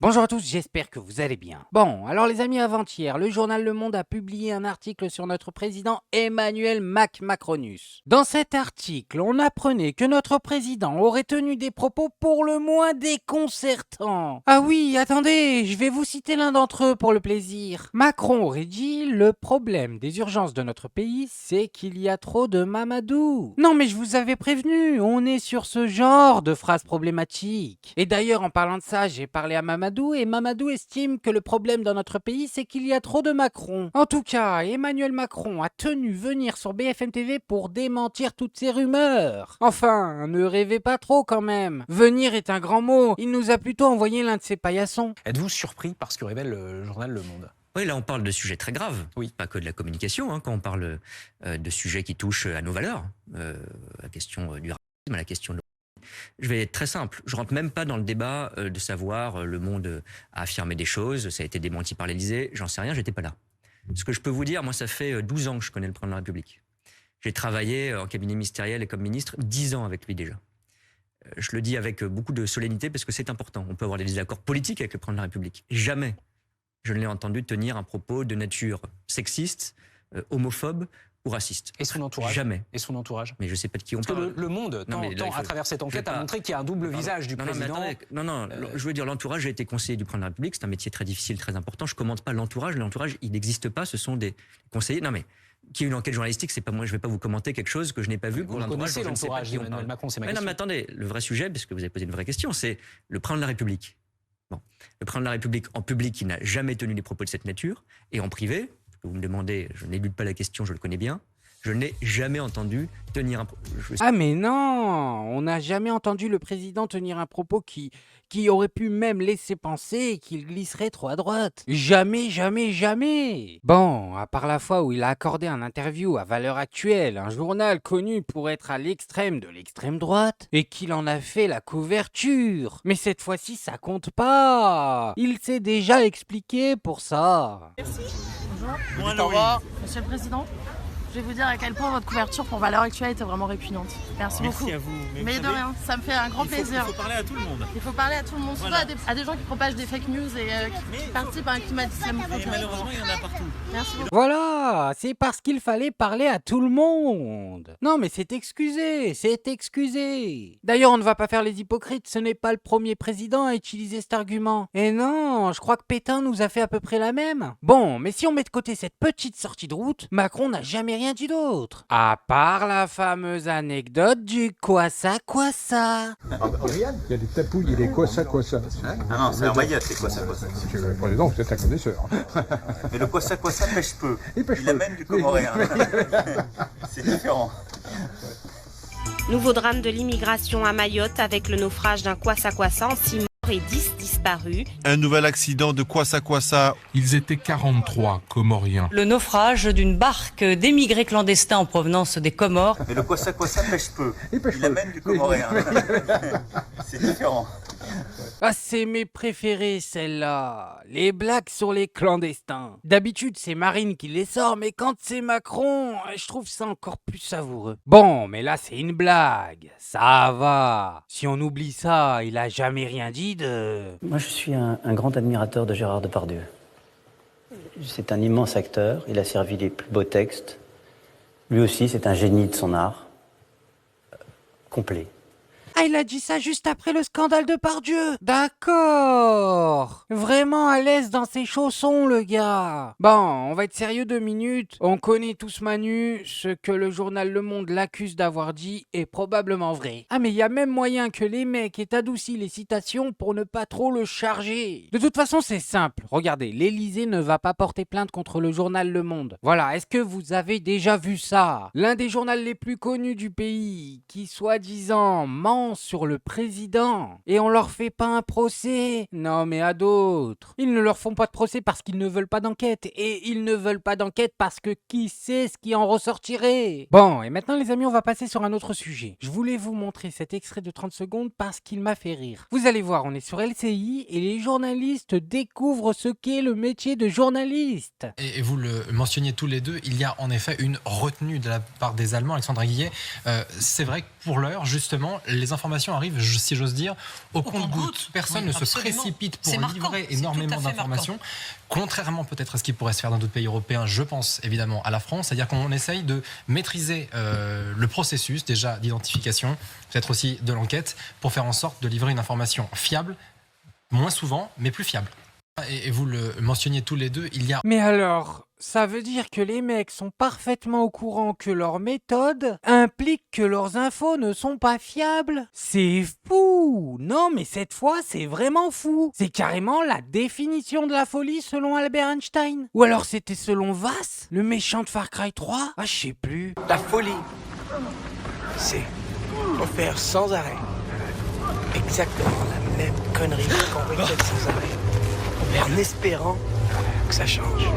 Bonjour à tous, j'espère que vous allez bien. Bon, alors les amis, avant-hier, le journal Le Monde a publié un article sur notre président Emmanuel Macronus. Dans cet article, on apprenait que notre président aurait tenu des propos pour le moins déconcertants. Ah oui, attendez, je vais vous citer l'un d'entre eux pour le plaisir. Macron aurait dit: le problème des urgences de notre pays, c'est qu'il y a trop de Mamadou. Non mais je vous avais prévenu, on est sur ce genre de phrases problématiques. Et d'ailleurs, en parlant de ça, j'ai parlé à Mamadou et Mamadou estime que le problème dans notre pays, c'est qu'il y a trop de Macron. En tout cas, Emmanuel Macron a tenu venir sur BFM TV pour démentir toutes ces rumeurs. Enfin, ne rêvez pas trop quand même. Venir est un grand mot, il nous a plutôt envoyé l'un de ses paillassons. Êtes-vous surpris par ce que révèle le journal Le Monde ? Oui, là on parle de sujets très graves, Oui. pas que de la communication, quand on parle de sujets qui touchent à nos valeurs, la question du racisme, la question de... Je vais être très simple, je rentre même pas dans le débat de savoir Le Monde a affirmé des choses, ça a été démenti par l'Élysée, j'en sais rien, j'étais pas là. Ce que je peux vous dire, moi ça fait 12 ans que je connais le président de la République. J'ai travaillé en cabinet ministériel et comme ministre 10 ans avec lui déjà. Je le dis avec beaucoup de solennité parce que c'est important, on peut avoir des désaccords politiques avec le président de la République. Jamais je ne l'ai entendu tenir un propos de nature sexiste, homophobe ou raciste. Et son entourage ? Jamais. Et son entourage ? Mais je ne sais pas de qui on Parce parle. que le Monde, à travers cette enquête, a montré qu'il y a un double visage du président. Je veux dire, l'entourage a été conseiller du président de la République, c'est un métier très difficile, très important. Je ne commente pas l'entourage, il n'existe pas, ce sont des conseillers. Non mais, qui est une enquête journalistique, c'est pas moi, je ne vais pas vous commenter quelque chose que je n'ai pas vu. Vous connaissez l'entourage d'Emmanuel Macron, c'est ma question. Non mais attendez, le vrai sujet, parce que vous avez posé une vraie question, c'est le président de la République. Bon. Le président de la République, en public, il n'a jamais tenu des propos de cette nature. Et en privé, parce que vous me demandez, je n'élude pas la question, je le connais bien, je n'ai jamais entendu tenir un propos. Ah mais non, on n'a jamais entendu le président tenir un propos qui aurait pu même laisser penser qu'il glisserait trop à droite. Jamais, jamais, jamais. Bon, à part la fois où il a accordé un interview à Valeurs Actuelles, un journal connu pour être à l'extrême de l'extrême droite, et qu'il en a fait la couverture. Mais cette fois-ci, ça compte pas. Il s'est déjà expliqué pour ça. Bonjour. Au revoir. Monsieur le Président, je vais vous dire à quel point votre couverture pour Valeurs Actuelles était vraiment répugnante. Merci beaucoup. Merci à vous. Mais de rien, ça me fait un grand plaisir. Il faut parler à tout le monde. Il faut parler à tout le monde, surtout Voilà. à des gens qui propagent des fake news et qui participent à un climat d'islamophobie. Et malheureusement, il y en a partout. Merci beaucoup. Voilà, c'est parce qu'il fallait parler à tout le monde. Non mais c'est excusé, c'est excusé. D'ailleurs, on ne va pas faire les hypocrites, ce n'est pas le premier président à utiliser cet argument. Et non, je crois que Pétain nous a fait à peu près la même. Bon, mais si on met de côté cette petite sortie de route, Macron n'a jamais rien dit d'autre. À part la fameuse anecdote du quoi ça. Il y a des tapouilles, il est quoi ça. Ah non, c'est un Mayotte, c'est quoi ça. Monsieur le Président, vous êtes un connaisseur. Mais le quoi ça pêche peu. Il pêche Il peu. amène du comoréen. C'est différent. Nouveau drame de l'immigration à Mayotte avec le naufrage d'un kwassa-kwassa en 6 morts et 10 disparus. Un nouvel accident de kwassa-kwassa. Ils étaient 43 Comoriens. Le naufrage d'une barque d'émigrés clandestins en provenance des Comores. Mais le quoi ça pêche peu. Il amène du comoréen. C'est différent. Ah, c'est mes préférés, celles-là. Les blagues sur les clandestins. D'habitude, c'est Marine qui les sort, mais quand c'est Macron, je trouve ça encore plus savoureux. Bon, mais là, c'est une blague. Ça va. Si on oublie ça, il a jamais rien dit de... Moi, je suis un grand admirateur de Gérard Depardieu. C'est un immense acteur. Il a servi les plus beaux textes. Lui aussi, c'est un génie de son art. Complet. Ah, il a dit ça juste après le scandale de Pardieu. D'accord. Vraiment à l'aise dans ses chaussons, le gars. Bon, on va être sérieux 2 minutes. On connaît tous Manu. Ce que le journal Le Monde l'accuse d'avoir dit est probablement vrai. Ah, mais il y a même moyen que les mecs aient adouci les citations pour ne pas trop le charger. De toute façon, c'est simple. Regardez, l'Élysée ne va pas porter plainte contre le journal Le Monde. Voilà, est-ce que vous avez déjà vu ça? L'un des journaux les plus connus du pays, qui soi-disant ment sur le président, et on leur fait pas un procès. Non mais à d'autres. Ils ne leur font pas de procès parce qu'ils ne veulent pas d'enquête, et ils ne veulent pas d'enquête parce que qui sait ce qui en ressortirait. Bon, et maintenant les amis, on va passer sur un autre sujet. Je voulais vous montrer cet extrait de 30 secondes parce qu'il m'a fait rire. Vous allez voir, on est sur LCI et les journalistes découvrent ce qu'est le métier de journaliste. Et vous le mentionniez tous les deux, il y a en effet une retenue de la part des Allemands. Alexandra Guillet, c'est vrai pour l'heure, justement, les informations arrivent, si j'ose dire, au compte-gouttes. Personne ne se précipite pour livrer énormément d'informations, contrairement peut-être à ce qui pourrait se faire dans d'autres pays européens, je pense évidemment à la France, c'est-à-dire qu'on essaye de maîtriser le processus déjà d'identification, peut-être aussi de l'enquête, pour faire en sorte de livrer une information fiable, moins souvent, mais plus fiable. Et vous le mentionniez tous les deux, il y a... Mais alors, ça veut dire que les mecs sont parfaitement au courant que leur méthode implique que leurs infos ne sont pas fiables? C'est fou! Non, mais cette fois, c'est vraiment fou! C'est carrément la définition de la folie selon Albert Einstein. Ou alors c'était selon Vass, le méchant de Far Cry 3? Ah, je sais plus. La folie, c'est faire sans arrêt exactement la même connerie qu'on répète sans arrêt, en espérant que ça change.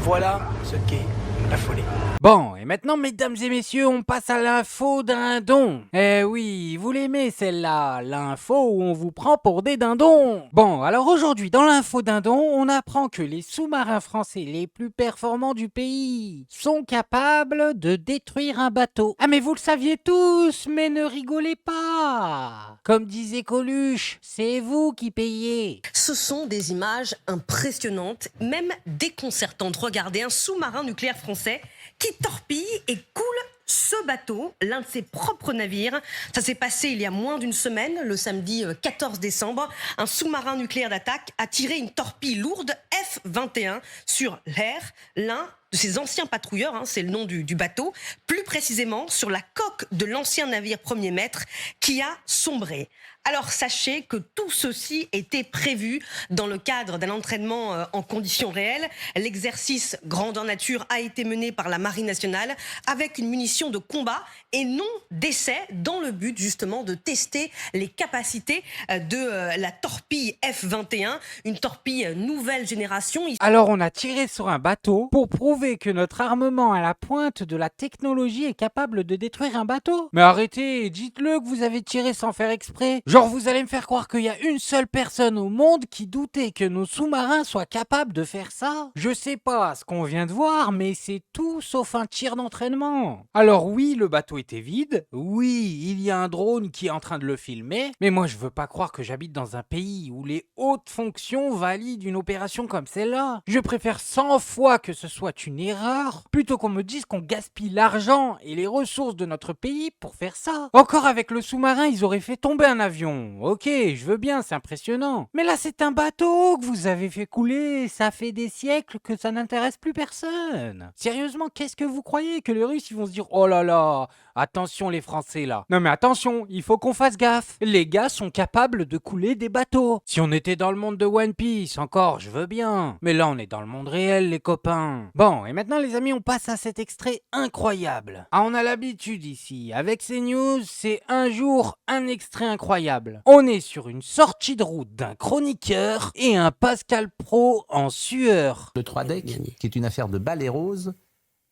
Voilà ce qu'est la folie. Bon, et maintenant, mesdames et messieurs, on passe à l'info dindon. Eh oui, vous l'aimez celle-là, l'info où on vous prend pour des dindons. Bon, alors aujourd'hui, dans l'info dindon, on apprend que les sous-marins français les plus performants du pays sont capables de détruire un bateau. Ah mais vous le saviez tous, mais ne rigolez pas. Comme disait Coluche, c'est vous qui payez. Ce sont des images impressionnantes, même déconcertantes. Regardez, un sous-marin nucléaire français qui torpille et coule ce bateau, l'un de ses propres navires. Ça s'est passé il y a moins d'une semaine, le samedi 14 décembre. Un sous-marin nucléaire d'attaque a tiré une torpille lourde F-21 sur l'air, l'un de ses anciens patrouilleurs, c'est le nom du bateau, plus précisément sur la coque de l'ancien navire Premier Maître qui a sombré. Alors sachez que tout ceci était prévu dans le cadre d'un entraînement en conditions réelles. L'exercice grandeur nature a été mené par la Marine nationale avec une munition de combat et non d'essai dans le but justement de tester les capacités de la torpille F-21, une torpille nouvelle génération. Alors on a tiré sur un bateau pour prouver que notre armement à la pointe de la technologie est capable de détruire un bateau? Mais arrêtez, dites-le que vous avez tiré sans faire exprès. Genre vous allez me faire croire qu'il y a une seule personne au monde qui doutait que nos sous-marins soient capables de faire ça? Je sais pas ce qu'on vient de voir, mais c'est tout sauf un tir d'entraînement. Alors oui, le bateau était vide, oui, il y a un drone qui est en train de le filmer, mais moi je veux pas croire que j'habite dans un pays où les hautes fonctions valident une opération comme celle-là. Je préfère 100 fois que ce soit une erreur, plutôt qu'on me dise qu'on gaspille l'argent et les ressources de notre pays pour faire ça. Encore avec le sous-marin, ils auraient fait tomber un avion. Ok, je veux bien, c'est impressionnant. Mais là, c'est un bateau que vous avez fait couler. Ça fait des siècles que ça n'intéresse plus personne. Sérieusement, qu'est-ce que vous croyez? Que les Russes, ils vont se dire, oh là là, attention les Français là. Non mais attention, il faut qu'on fasse gaffe. Les gars sont capables de couler des bateaux. Si on était dans le monde de One Piece, encore, je veux bien. Mais là, on est dans le monde réel, les copains. Bon, et maintenant, les amis, on passe à cet extrait incroyable. Ah, on a l'habitude ici. Avec ces news, c'est un jour, un extrait incroyable. On est sur une sortie de route d'un chroniqueur et un Pascal Pro en sueur. Le 3-deck, qui est une affaire de balai rose,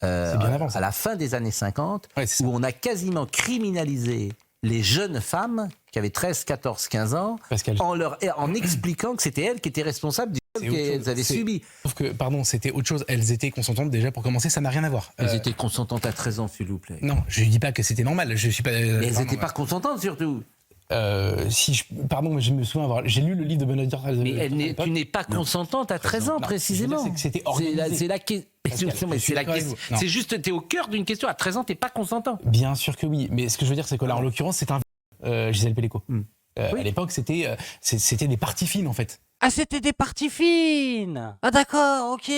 à la fin des années 50, où on a quasiment criminalisé les jeunes femmes qui avaient 13, 14, 15 ans, en expliquant que c'était elles qui étaient responsables du viol qu'elles avaient subi. Sauf que, pardon, c'était autre chose. Elles étaient consentantes déjà pour commencer, ça n'a rien à voir. Elles étaient consentantes à 13 ans, s'il vous plaît. Non, je ne dis pas que c'était normal. Je suis pas. Mais elles n'étaient pas consentantes surtout. Pardon, mais je me souviens j'ai lu le livre de Benoît Dior. Mais tu n'es pas consentante à 13 ans, précisément. C'était organisé. C'est la question. C'est juste, t'es au cœur d'une question. À 13 ans, t'es pas consentant. Bien sûr que oui. Mais ce que je veux dire, c'est que là, en l'occurrence, c'est un Gisèle Pellico. À l'époque, c'était des parties fines, en fait. Ah, c'était des parties fines. Ah d'accord, ok.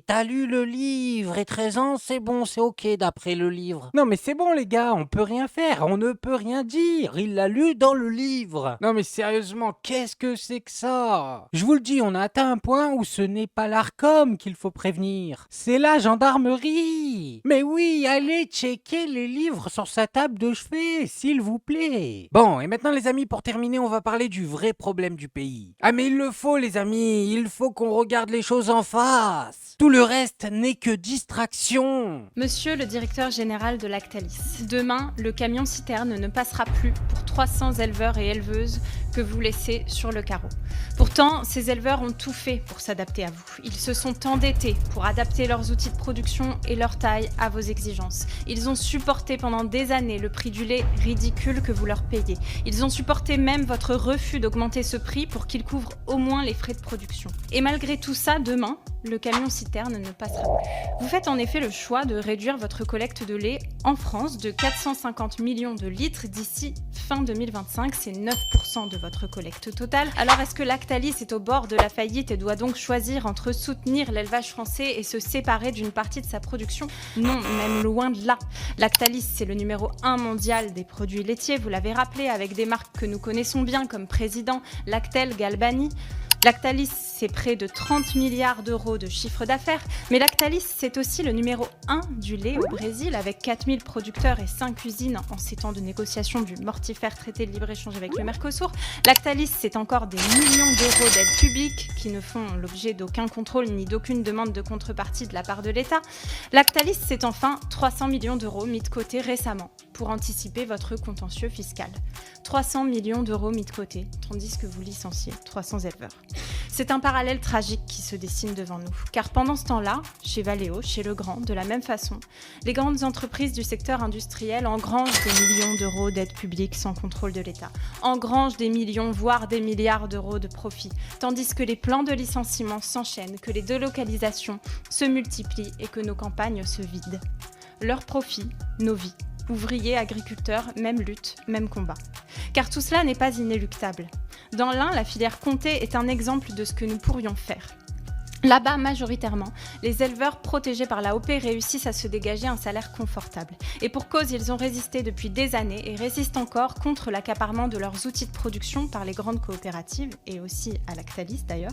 T'as lu le livre et 13 ans, c'est bon, c'est ok d'après le livre. Non mais c'est bon les gars, on peut rien faire, on ne peut rien dire. Il l'a lu dans le livre. Non mais sérieusement, qu'est-ce que c'est que ça? Je vous le dis, on a atteint un point où ce n'est pas l'Arcom qu'il faut prévenir. C'est la gendarmerie. Mais oui, allez checker les livres sur sa table de chevet, s'il vous plaît. Bon, et maintenant les amis, pour terminer, on va parler du vrai problème du pays. Ah mais il le faut les amis, il faut qu'on regarde les choses en face. Tout le reste n'est que distraction. Monsieur le directeur général de Lactalis, demain, le camion citerne ne passera plus pour 300 éleveurs et éleveuses que vous laissez sur le carreau. Pourtant, ces éleveurs ont tout fait pour s'adapter à vous. Ils se sont endettés pour adapter leurs outils de production et leur taille à vos exigences. Ils ont supporté pendant des années le prix du lait ridicule que vous leur payez. Ils ont supporté même votre refus d'augmenter ce prix pour qu'il couvre au moins les frais de production. Et malgré tout ça, demain, le camion-citerne ne passera plus. Vous faites en effet le choix de réduire votre collecte de lait en France de 450 millions de litres d'ici fin 2025. C'est 9% de votre collecte totale. Alors est-ce que Lactalis est au bord de la faillite et doit donc choisir entre soutenir l'élevage français et se séparer d'une partie de sa production? Non, même loin de là. Lactalis, c'est le numéro 1 mondial des produits laitiers, vous l'avez rappelé, avec des marques que nous connaissons bien comme Président, Lactel, Galbani. Lactalis, c'est près de 30 milliards d'euros de chiffre d'affaires, mais Lactalis, c'est aussi le numéro 1 du lait au Brésil, avec 4000 producteurs et 5 usines en ces temps de négociation du mortifère traité de libre-échange avec le Mercosur. Lactalis, c'est encore des millions d'euros d'aides publiques qui ne font l'objet d'aucun contrôle ni d'aucune demande de contrepartie de la part de l'État. Lactalis, c'est enfin 300 millions d'euros mis de côté récemment pour anticiper votre contentieux fiscal. 300 millions d'euros mis de côté, tandis que vous licenciez 300 éleveurs. C'est un parallèle tragique qui se dessine devant nous, car pendant ce temps-là, chez Valeo, chez Legrand, de la même façon, les grandes entreprises du secteur industriel engrangent des millions d'euros d'aides publiques sans contrôle de l'État, engrangent des millions, voire des milliards d'euros de profits, tandis que les plans de licenciement s'enchaînent, que les délocalisations se multiplient et que nos campagnes se vident. Leurs profits, nos vies. Ouvriers, agriculteurs, même lutte, même combat. Car tout cela n'est pas inéluctable. Dans l'Ain, la filière Comté est un exemple de ce que nous pourrions faire. Là-bas, majoritairement, les éleveurs protégés par la OP réussissent à se dégager un salaire confortable. Et pour cause, ils ont résisté depuis des années et résistent encore contre l'accaparement de leurs outils de production par les grandes coopératives, et aussi à Lactalis d'ailleurs.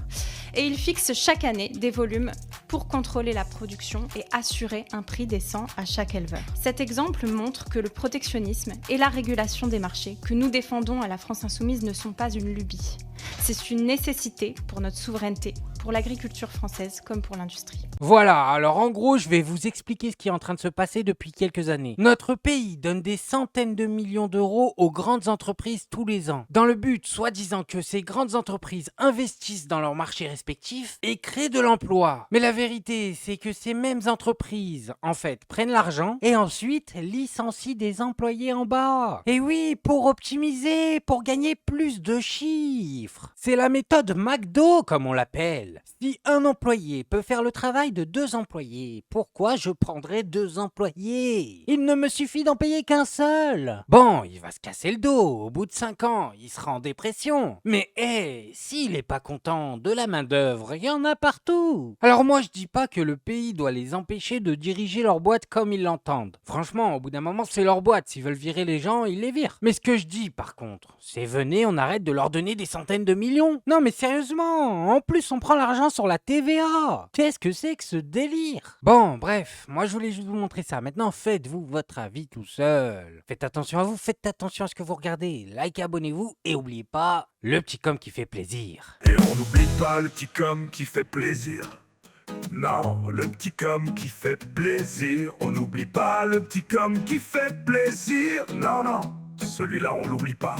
Et ils fixent chaque année des volumes pour contrôler la production et assurer un prix décent à chaque éleveur. Cet exemple montre que le protectionnisme et la régulation des marchés que nous défendons à la France Insoumise ne sont pas une lubie. C'est une nécessité pour notre souveraineté, pour l'agriculture française comme pour l'industrie. Voilà, alors en gros, je vais vous expliquer ce qui est en train de se passer depuis quelques années. Notre pays donne des centaines de millions d'euros aux grandes entreprises tous les ans, dans le but, soi-disant, que ces grandes entreprises investissent dans leurs marchés respectifs et créent de l'emploi. Mais la vérité, c'est que ces mêmes entreprises, en fait, prennent l'argent et ensuite licencient des employés en bas. Et oui, pour optimiser, pour gagner plus de chiffres. C'est la méthode McDo, comme on l'appelle. Si un employé peut faire le travail de 2 employés, pourquoi je prendrais 2 employés? Il ne me suffit d'en payer qu'un seul. Bon, il va se casser le dos, au bout de 5 ans, il sera en dépression. Mais s'il est pas content de la main-d'œuvre, il y en a partout. Alors moi je dis pas que le pays doit les empêcher de diriger leur boîte comme ils l'entendent. Franchement, au bout d'un moment, c'est leur boîte. S'ils veulent virer les gens, ils les virent. Mais ce que je dis par contre, c'est venez, on arrête de leur donner des centaines de millions. Non mais sérieusement, en plus on prend l'argent sur la TVA. Qu'est-ce que c'est que ce délire? Bon, bref, moi je voulais juste vous montrer ça. Maintenant, faites-vous votre avis tout seul. Faites attention à vous, faites attention à ce que vous regardez. Likez, abonnez-vous et oubliez pas le petit com qui fait plaisir. Et on n'oublie pas le petit com qui fait plaisir. Non, le petit com qui fait plaisir. On n'oublie pas le petit com qui fait plaisir. Non, non, celui-là on l'oublie pas.